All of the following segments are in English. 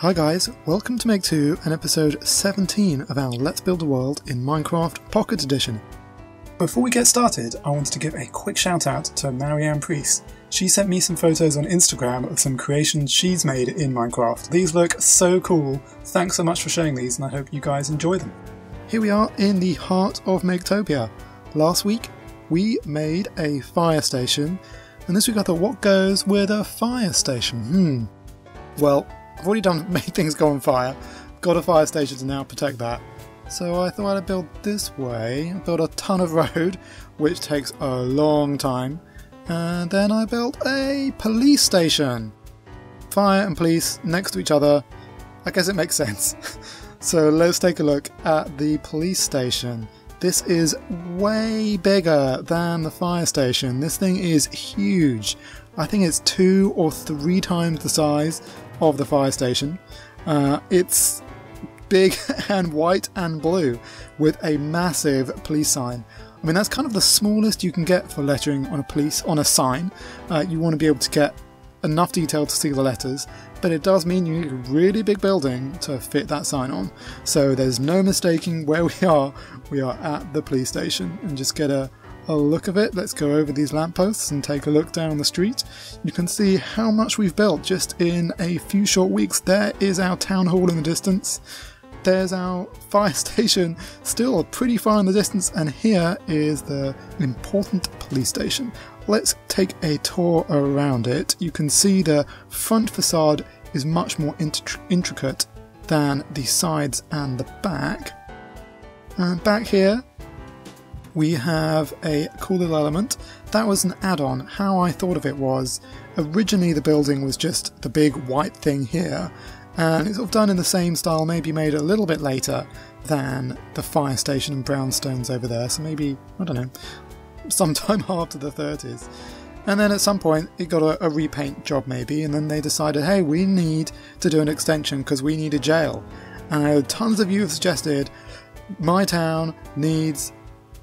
Hi guys, welcome to Make 2 and episode 17 of our Let's Build a World in Minecraft Pocket Edition. Before we get started, I wanted to give a quick shout out to Marianne Priest. She sent me some photos on Instagram of some creations she's made in Minecraft. These look so cool. Thanks so much for sharing these and I hope you guys enjoy them. Here we are in the heart of Maketopia. Last week we made a fire station and this week I thought, what goes with a fire station? Well, I've already made things go on fire, got a fire station to now protect that. So I thought I'd build this way, build a ton of road, which takes a long time, and then I built a police station. Fire and police next to each other, I guess it makes sense. So let's take a look at the police station. This is way bigger than the fire station. This thing is huge. I think it's 2 or 3 times the size of the fire station. It's big and white and blue with a massive police sign. I mean, that's kind of the smallest you can get for lettering on a sign. You want to be able to get enough detail to see the letters, but it does mean you need a really big building to fit that sign on. So there's no mistaking where we are. We are at the police station, and just get a look of it. Let's go over these lampposts and take a look down the street. You can see how much we've built just in a few short weeks. There is our town hall in the distance. There's our fire station still pretty far in the distance, and here is the important police station. Let's take a tour around it. You can see the front facade is much more intricate than the sides and the back. And back here we have a cool little element. That was an add-on. How I thought of it was, originally the building was just the big white thing here, and it's sort of done in the same style, maybe made a little bit later than the fire station and brownstones over there, so maybe, I don't know, sometime after the 30s. And then at some point it got a repaint job maybe, and then they decided, hey, we need to do an extension because we need a jail. And I had tons of you have suggested, my town needs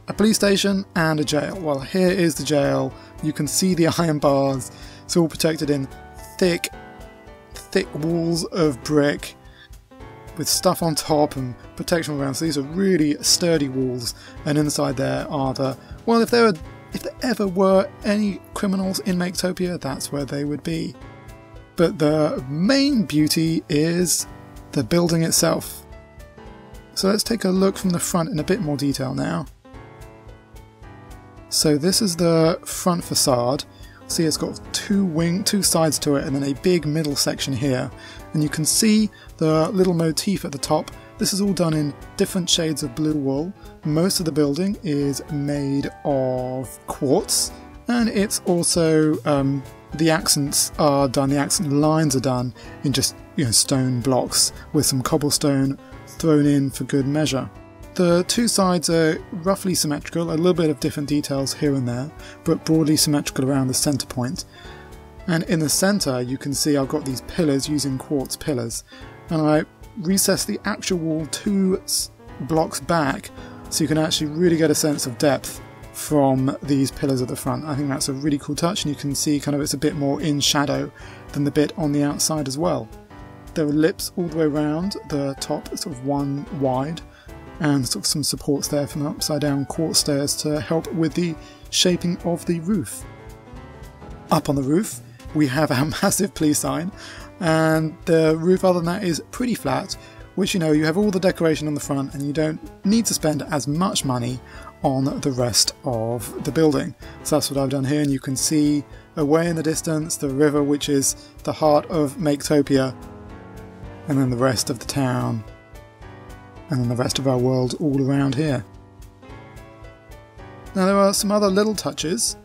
a police station and a jail. Well, here is the jail. You can see the iron bars. It's all protected in thick walls of brick with stuff on top and protection around. So these are really sturdy walls, and inside there are well, if there ever were any criminals in Maketopia, that's where they would be. But the main beauty is the building itself. So let's take a look from the front in a bit more detail now. So this is the front facade. See, it's got two sides to it and then a big middle section here. And you can see the little motif at the top. This is all done in different shades of blue wool. Most of the building is made of quartz, and it's also the accents are done, the accent lines are done in just stone blocks with some cobblestone thrown in for good measure. The two sides are roughly symmetrical, a little bit of different details here and there, but broadly symmetrical around the centre point. And in the centre you can see I've got these pillars using quartz pillars, and I recessed the actual wall 2 blocks back so you can actually really get a sense of depth from these pillars at the front. I think that's a really cool touch, and you can see kind of it's a bit more in shadow than the bit on the outside as well. There are lips all the way around the top, sort of one wide, and sort of some supports there from upside down quartz stairs to help with the shaping of the roof. Up on the roof we have our massive police sign, and the roof other than that is pretty flat, which you have all the decoration on the front and you don't need to spend as much money on the rest of the building. So that's what I've done here, and you can see away in the distance the river, which is the heart of Maketopia, and then the rest of the town, and then the rest of our world all around here. Now there are some other little touches.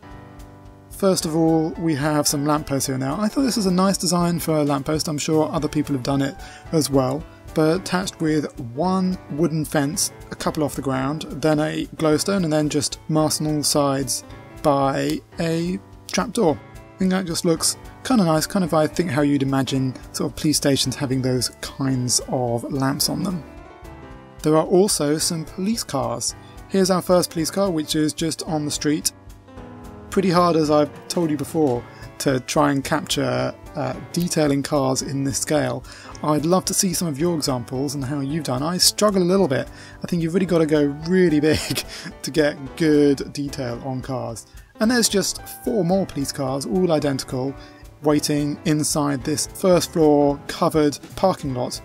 First of all, we have some lampposts here now. I thought this was a nice design for a lamppost. I'm sure other people have done it as well, but attached with one wooden fence, a couple off the ground, then a glowstone, and then just masked on all sides by a trapdoor. I think that just looks kind of nice, kind of I think how you'd imagine sort of police stations having those kinds of lamps on them. There are also some police cars. Here's our first police car, which is just on the street. Pretty hard, as I've told you before, to try and capture detailing cars in this scale. I'd love to see some of your examples and how you've done. I struggle a little bit. I think you've really got to go really big to get good detail on cars. And there's just 4 more police cars, all identical, waiting inside this first floor covered parking lot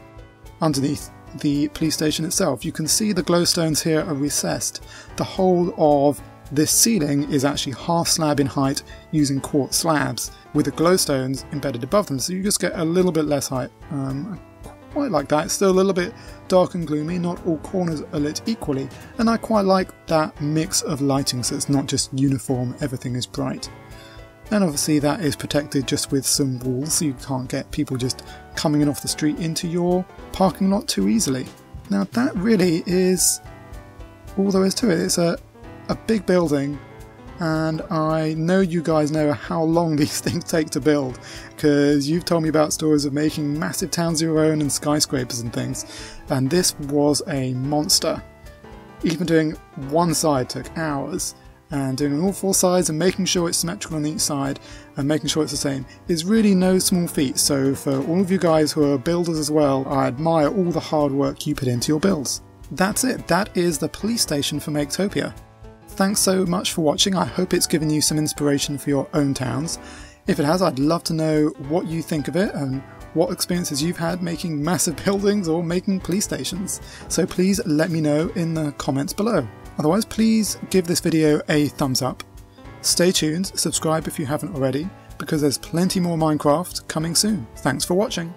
underneath the police station itself. You can see the glowstones here are recessed. The whole of this ceiling is actually half slab in height using quartz slabs with the glowstones embedded above them, so you just get a little bit less height. I quite like that. It's still a little bit dark and gloomy, not all corners are lit equally, and I quite like that mix of lighting so it's not just uniform, everything is bright. And obviously that is protected just with some walls so you can't get people just coming in off the street into your parking lot too easily. Now that really is all there is to it. It's a big building, and I know you guys know how long these things take to build because you've told me about stories of making massive towns of your own and skyscrapers and things, and this was a monster. Even doing one side took hours, and doing on all 4 sides and making sure it's symmetrical on each side and making sure it's the same is really no small feat. So for all of you guys who are builders as well, I admire all the hard work you put into your builds. That's it, that is the police station for Maketopia. Thanks so much for watching. I hope it's given you some inspiration for your own towns. If it has, I'd love to know what you think of it and what experiences you've had making massive buildings or making police stations. So please let me know in the comments below. Otherwise, please give this video a thumbs up. Stay tuned, subscribe if you haven't already, because there's plenty more Minecraft coming soon. Thanks for watching.